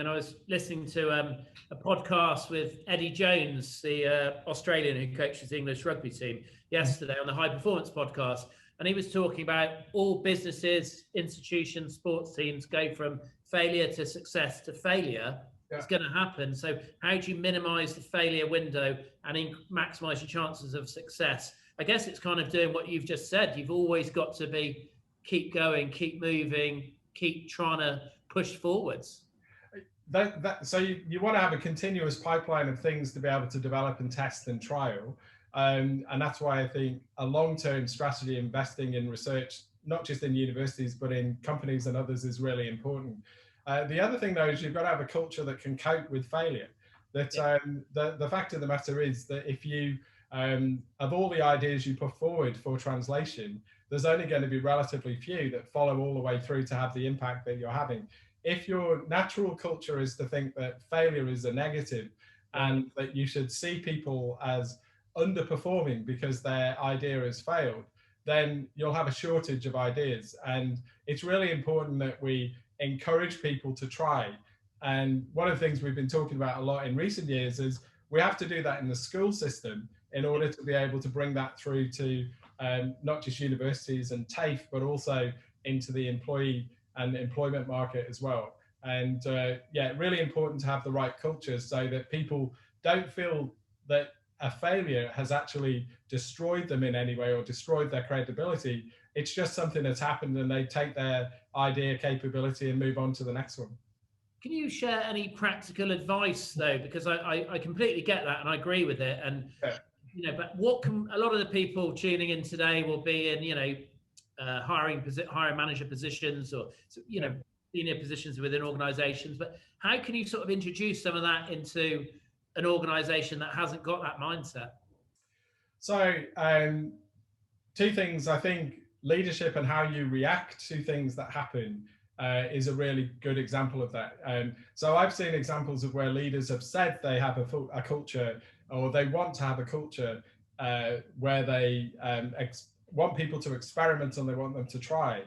and I was listening to a podcast with Eddie Jones, the Australian who coaches the English rugby team, yesterday on the High Performance podcast. And he was talking about all businesses, institutions, sports teams go from failure to success to failure. Yeah. It's going to happen. So how do you minimize the failure window and maximize your chances of success? I guess it's kind of doing what you've just said. You've always got to keep going, keep moving, keep trying to push forwards. So you want to have a continuous pipeline of things to be able to develop and test and trial. And that's why I think a long-term strategy investing in research, not just in universities, but in companies and others, is really important. The other thing, though, is you've got to have a culture that can cope with failure. That the fact of the matter is that if you, of all the ideas you put forward for translation, there's only going to be relatively few that follow all the way through to have the impact that you're having. If your natural culture is to think that failure is a negative and that you should see people as underperforming because their idea has failed, then you'll have a shortage of ideas. And it's really important that we encourage people to try. And one of the things we've been talking about a lot in recent years is we have to do that in the school system in order to be able to bring that through to not just universities and TAFE, but also into the employee and employment market as well. And yeah, really important to have the right culture so that people don't feel that a failure has actually destroyed them in any way or destroyed their credibility. It's just something that's happened and they take their idea capability and move on to the next one. Can you share any practical advice though? Because I completely get that and I agree with it. And you know, but what can a lot of the people tuning in today will be in, you know, hiring manager positions or, you know, senior positions within organizations, but how can you sort of introduce some of that into an organization that hasn't got that mindset? So two things. I think leadership and how you react to things that happen is a really good example of that. So I've seen examples of where leaders have said they have a culture, or they want to have a culture where they want people to experiment and they want them to try.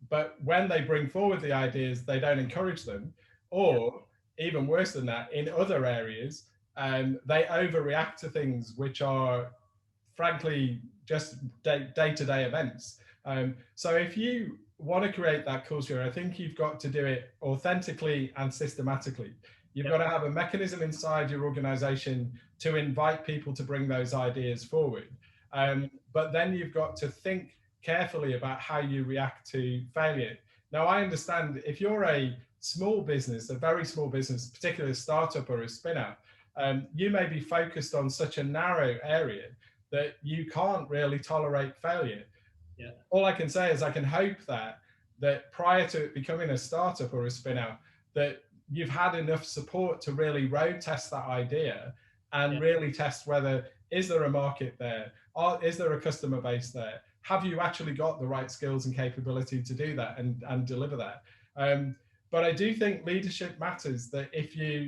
But when they bring forward the ideas, they don't encourage them. Or even worse than that, in other areas, they overreact to things which are frankly just day-to-day events. So if you want to create that culture, I think you've got to do it authentically and systematically. You've got to have a mechanism inside your organization to invite people to bring those ideas forward. But then you've got to think carefully about how you react to failure. Now, I understand if you're a small business, a very small business, particularly a startup or a spin-out, you may be focused on such a narrow area that you can't really tolerate failure. Yeah. All I can say is I can hope that prior to it becoming a startup or a spin-out, that you've had enough support to really road test that idea and really test whether, is there a market there? Or is there a customer base there? Have you actually got the right skills and capability to do that and deliver that? But I do think leadership matters. That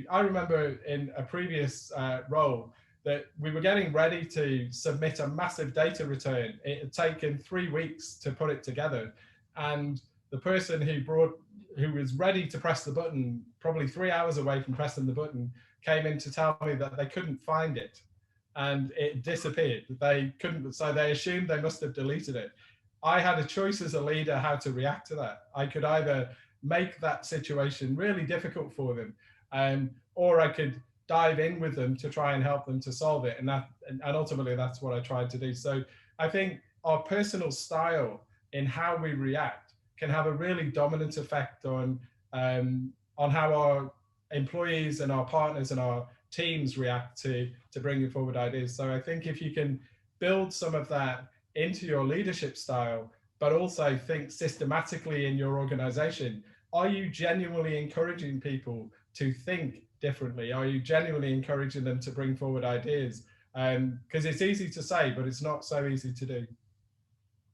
I remember in a previous role that we were getting ready to submit a massive data return. It had taken 3 weeks to put it together. And the person who was ready to press the button, probably 3 hours away from pressing the button, came in to tell me that they couldn't find it and it disappeared. They couldn't, so they assumed they must have deleted it. I had a choice as a leader how to react to that. I could either make that situation really difficult for them, or I could dive in with them to try and help them to solve it. And ultimately that's what I tried to do. So I think our personal style in how we react can have a really dominant effect on how our employees and our partners and our teams react to bringing forward ideas. So I think if you can build some of that into your leadership style, but also think systematically in your organization, are you genuinely encouraging people to think differently? Are you genuinely encouraging them to bring forward ideas? Because it's easy to say, but it's not so easy to do.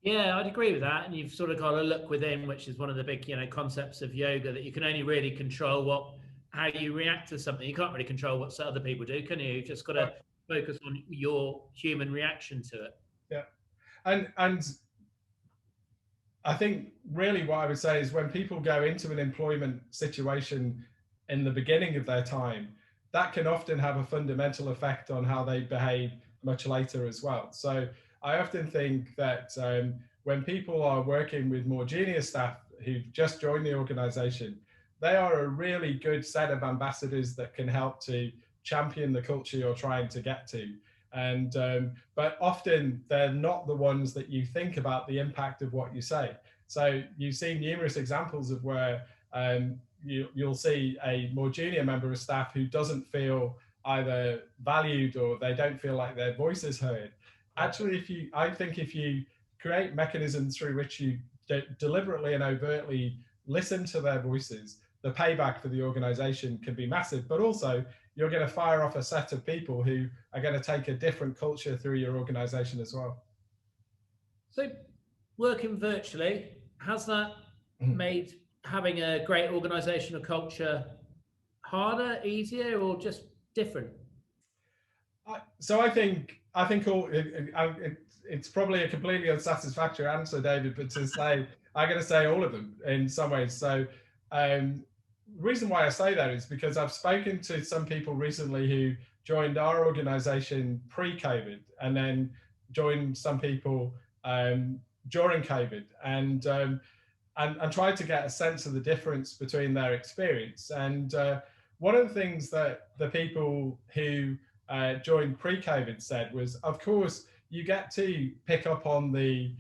Yeah, I'd agree with that. And you've sort of got to look within, which is one of the big, concepts of yoga, that you can only really control how you react to something. You can't really control what other people do, can you? You've just got to focus on your human reaction to it. Yeah. And I think really what I would say is when people go into an employment situation, in the beginning of their time, that can often have a fundamental effect on how they behave much later as well. So I often think that when people are working with more junior staff who've just joined the organization, they are a really good set of ambassadors that can help to champion the culture you're trying to get to. And but often they're not the ones that you think about the impact of what you say. So you've seen numerous examples of where you'll see a more junior member of staff who doesn't feel either valued or they don't feel like their voice is heard. Actually, I think if you create mechanisms through which you deliberately and overtly listen to their voices, the payback for the organization can be massive, but also you're going to fire off a set of people who are going to take a different culture through your organization as well. So working virtually, has that made having a great organizational culture harder, easier, or just different? So I think it's probably a completely unsatisfactory answer, David, but to say, I'm going to say all of them in some ways. So reason why I say that is because I've spoken to some people recently who joined our organization pre-COVID and then joined some people during COVID and tried to get a sense of the difference between their experience. And one of the things that the people who joined pre-COVID said was, of course, you get to pick up on the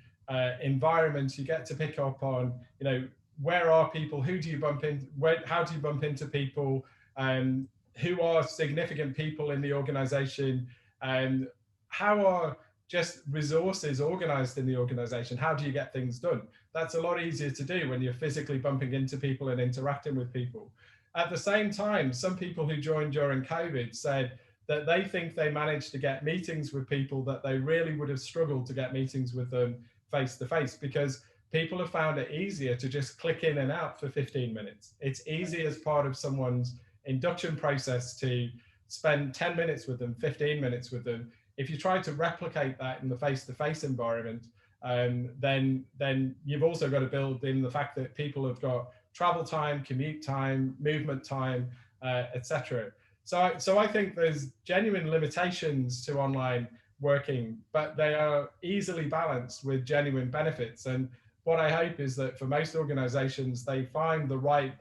environment, you get to pick up on, you know, where are people, who do you bump in, how do you bump into people, who are significant people in the organization, and how are just resources organized in the organization, how do you get things done? That's a lot easier to do when you're physically bumping into people and interacting with people. At the same time, some people who joined during COVID said that they think they managed to get meetings with people that they really would have struggled to get meetings with them face to face, because people have found it easier to just click in and out for 15 minutes. It's easy as part of someone's induction process to spend 10 minutes with them, 15 minutes with them. If you try to replicate that in the face-to-face environment, then you've also got to build in the fact that people have got travel time, commute time, movement time, etc. So I think there's genuine limitations to online working, but they are easily balanced with genuine benefits. And what I hope is that for most organizations, they find the right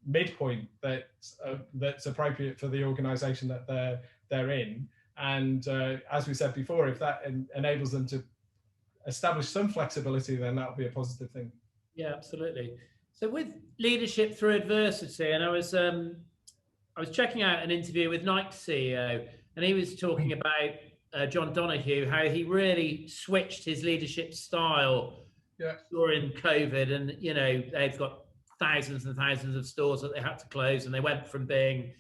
midpoint that's appropriate for the organization that they're in. And as we said before, if that enables them to establish some flexibility, then that'll be a positive thing. Yeah, absolutely. So with leadership through adversity, and I was checking out an interview with Nike's CEO, and he was talking about John Donoghue, how he really switched his leadership style during COVID. And, you know, they've got thousands and thousands of stores that they had to close, and they went from being,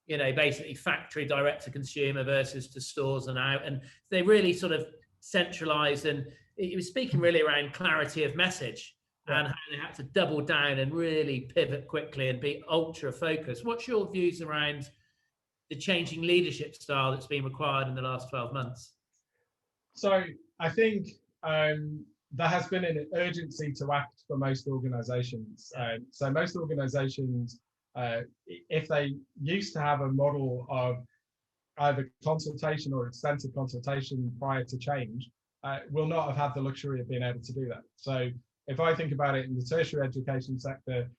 you know, basically factory direct to consumer versus to stores and out. And they really sort of centralized, and he was speaking really around clarity of message and how they had to double down and really pivot quickly and be ultra focused. What's your views around the changing leadership style that's been required in the last 12 months? So I think there has been an urgency to act for most organizations. So most organizations, if they used to have a model of either consultation or extensive consultation prior to change, will not have had the luxury of being able to do that. So if I think about it in the tertiary education sector,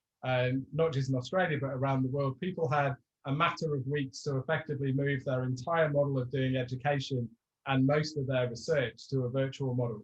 not just in Australia, but around the world, people had a matter of weeks to effectively move their entire model of doing education and most of their research to a virtual model.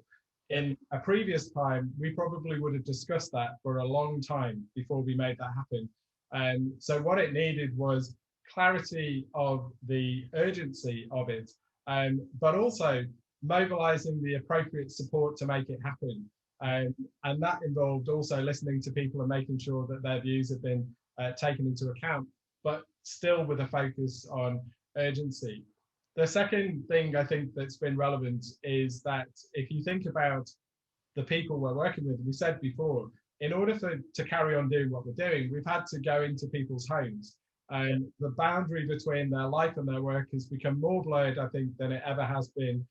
In a previous time, we probably would have discussed that for a long time before we made that happen. And so what it needed was clarity of the urgency of it, but also mobilizing the appropriate support to make it happen. And that involved also listening to people and making sure that their views have been taken into account, but still with a focus on urgency. The second thing I think that's been relevant is that if you think about the people we're working with, we said before, in order to carry on doing what we're doing, we've had to go into people's homes. And the boundary between their life and their work has become more blurred, I think, than it ever has been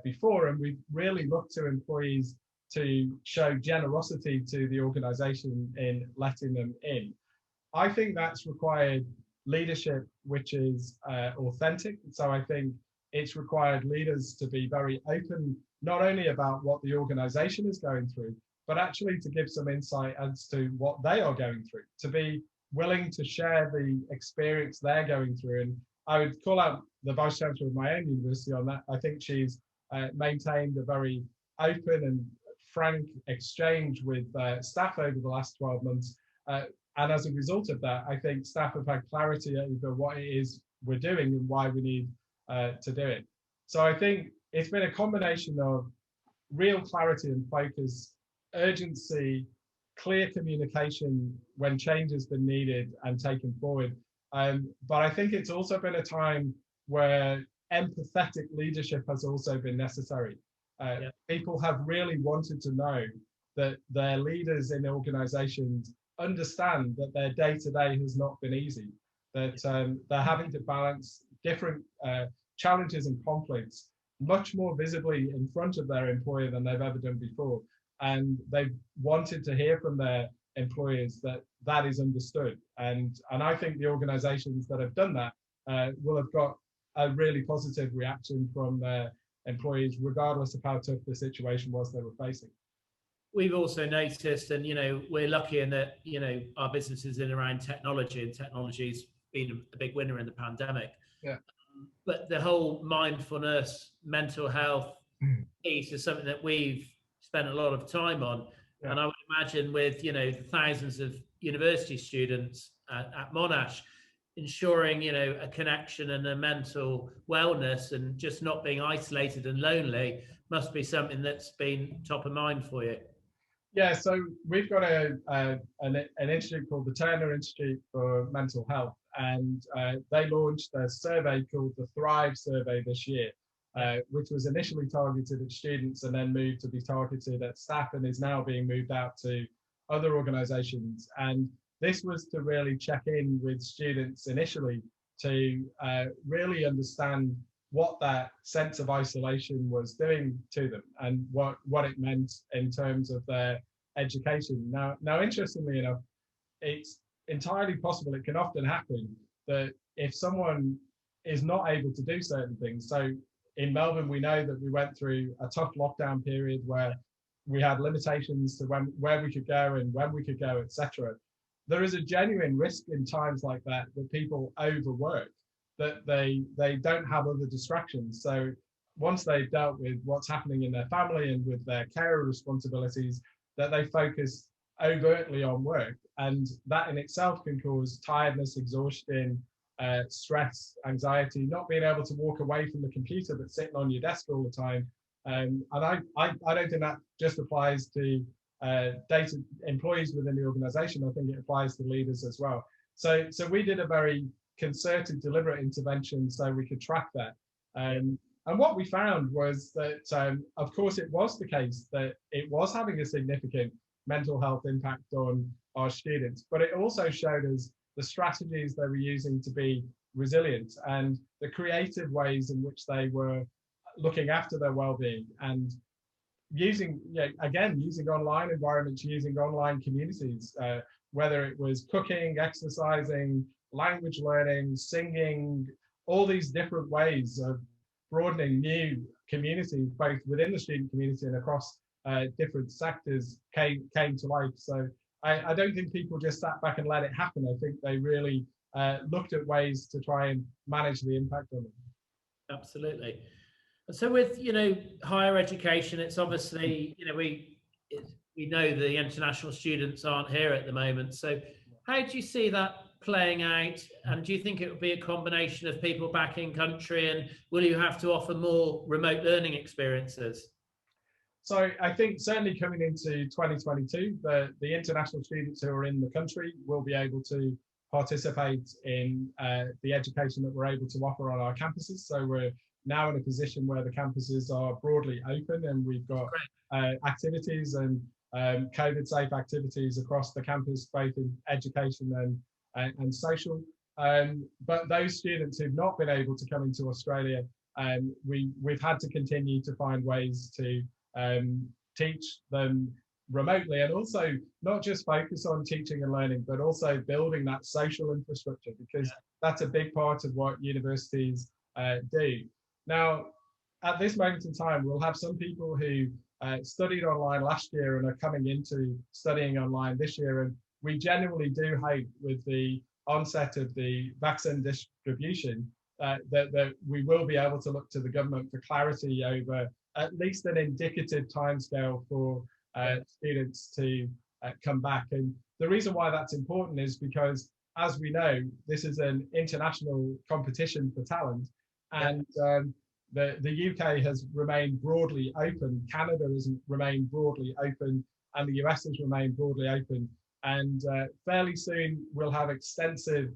before. And we've really looked to employees to show generosity to the organization in letting them in. I think that's required leadership which is authentic. So I think it's required leaders to be very open, not only about what the organization is going through, but actually to give some insight as to what they are going through, to be willing to share the experience they're going through. And I would call out the Vice Chancellor of my own university on that. I think she's maintained a very open and frank exchange with staff over the last 12 months. And as a result of that, I think staff have had clarity over what it is we're doing and why we need to do it. So I think it's been a combination of real clarity and focus, urgency, clear communication when change has been needed and taken forward. But I think it's also been a time where empathetic leadership has also been necessary. People have really wanted to know that their leaders in organizations understand that their day-to-day has not been easy, that they're having to balance different challenges and conflicts much more visibly in front of their employer than they've ever done before. And they've wanted to hear from their employers that that is understood. And I think the organizations that have done that will have got a really positive reaction from their employees, regardless of how tough the situation was they were facing. We've also noticed, and we're lucky in that our business is in around technology, and technology's been a big winner in the pandemic. Yeah. But the whole mindfulness, mental health piece is something that we've spent a lot of time on. Yeah. And I would imagine with the thousands of university students at Monash, ensuring a connection and a mental wellness and just not being isolated and lonely must be something that's been top of mind for you. Yeah, so we've got an institute called the Turner Institute for Mental Health, and they launched a survey called the Thrive Survey this year, which was initially targeted at students and then moved to be targeted at staff and is now being moved out to other organizations. And this was to really check in with students initially to really understand what that sense of isolation was doing to them and what it meant in terms of their education. Now, interestingly enough, it's entirely possible, it can often happen, that if someone is not able to do certain things, so in Melbourne, we know that we went through a tough lockdown period where we had limitations to where we could go and when we could go, etc. There is a genuine risk in times like that people overwork, that they don't have other distractions. So once they've dealt with what's happening in their family and with their carer responsibilities, that they focus overtly on work. And that in itself can cause tiredness, exhaustion, stress, anxiety, not being able to walk away from the computer that's sitting on your desk all the time. And I don't think that just applies to data employees within the organization. I think it applies to leaders as well. So we did a very concerted, deliberate intervention so we could track that. And what we found was that, of course, it was the case that it was having a significant mental health impact on our students, but it also showed us the strategies they were using to be resilient and the creative ways in which they were looking after their well-being and using online environments, using online communities, whether it was cooking, exercising, language learning, singing, all these different ways of broadening new communities, both within the student community and across different sectors came to life. So I don't think people just sat back and let it happen. I think they really looked at ways to try and manage the impact on them. Absolutely. So with higher education, it's obviously we know the international students aren't here at the moment. So how do you see that playing out? And do you think it would be a combination of people back in country, and will you have to offer more remote learning experiences? So I think certainly coming into 2022, the international students who are in the country will be able to participate in the education that we're able to offer on our campuses. So we're now in a position where the campuses are broadly open, and we've got activities and COVID-safe activities across the campus, both in education and social. But those students who've not been able to come into Australia, we've had to continue to find ways to teach them remotely, and also not just focus on teaching and learning, but also building that social infrastructure, because that's a big part of what universities do. Now, at this moment in time, we'll have some people who studied online last year and are coming into studying online this year. And we generally do hope with the onset of the vaccine distribution that we will be able to look to the government for clarity over at least an indicative timescale for students to come back. And the reason why that's important is because, as we know, this is an international competition for talent, and the UK has remained broadly open, Canada has remained broadly open, and the US has remained broadly open. And fairly soon we'll have extensive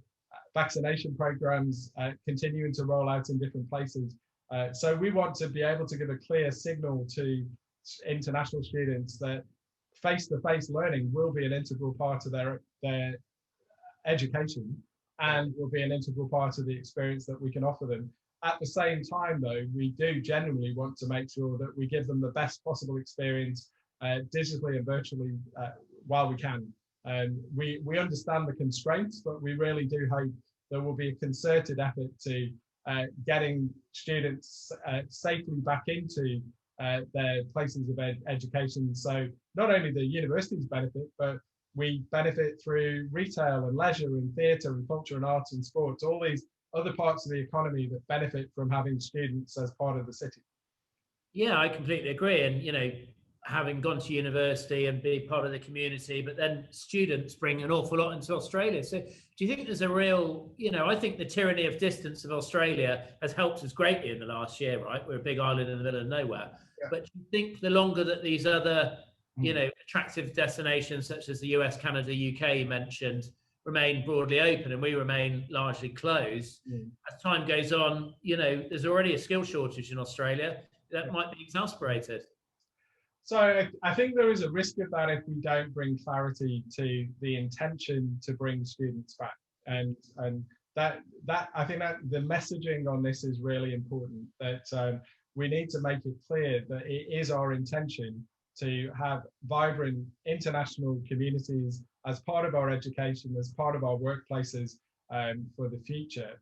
vaccination programs continuing to roll out in different places. So we want to be able to give a clear signal to international students that face-to-face learning will be an integral part of their education, and will be an integral part of the experience that we can offer them. At the same time, though, we do genuinely want to make sure that we give them the best possible experience digitally and virtually while we can. We understand the constraints, but we really do hope there will be a concerted effort to getting students safely back into their places of education. So not only the universities benefit, but we benefit through retail and leisure and theatre and culture and arts and sports, all these other parts of the economy that benefit from having students as part of the city. Yeah, I completely agree. And, you know, having gone to university and be part of the community, but then students bring an awful lot into Australia. So do you think there's a real, you know, I think the tyranny of distance of Australia has helped us greatly in the last year, right? We're a big island in the middle of nowhere. Yeah. But do you think the longer that these other, you know, attractive destinations such as the US, Canada, UK mentioned remain broadly open and we remain largely closed, as time goes on, you know, there's already a skill shortage in Australia that might be exasperated. So I think there is a risk of that if we don't bring clarity to the intention to bring students back, and that I think that the messaging on this is really important. That we need to make it clear that it is our intention to have vibrant international communities as part of our education, as part of our workplaces for the future.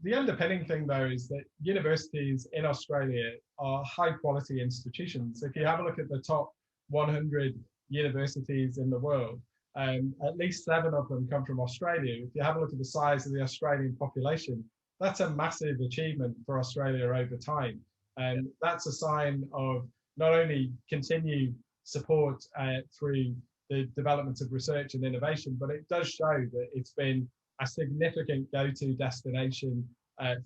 The underpinning thing, though, is that universities in Australia are high quality institutions. If you have a look at the top 100 universities in the world, at least 7 of them come from Australia. If you have a look at the size of the Australian population, that's a massive achievement for Australia over time. And that's a sign of not only continued support through the development of research and innovation, but it does show that it's been a significant go-to destination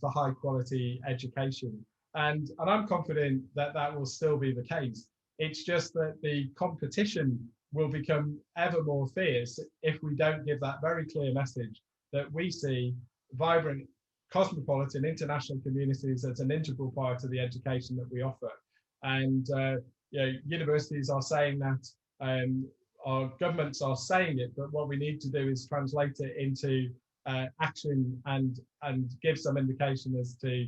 for high quality education. And I'm confident that that will still be the case. It's just that the competition will become ever more fierce if we don't give that very clear message that we see vibrant, cosmopolitan, international communities as an integral part of the education that we offer. And you know, universities are saying that, our governments are saying it, but what we need to do is translate it into action and give some indication as to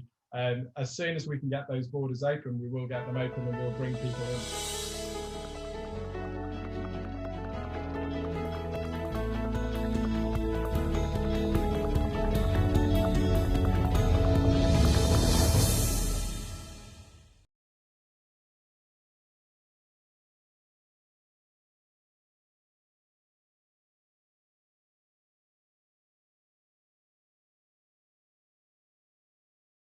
as soon as we can get those borders open, we will get them open and we'll bring people in.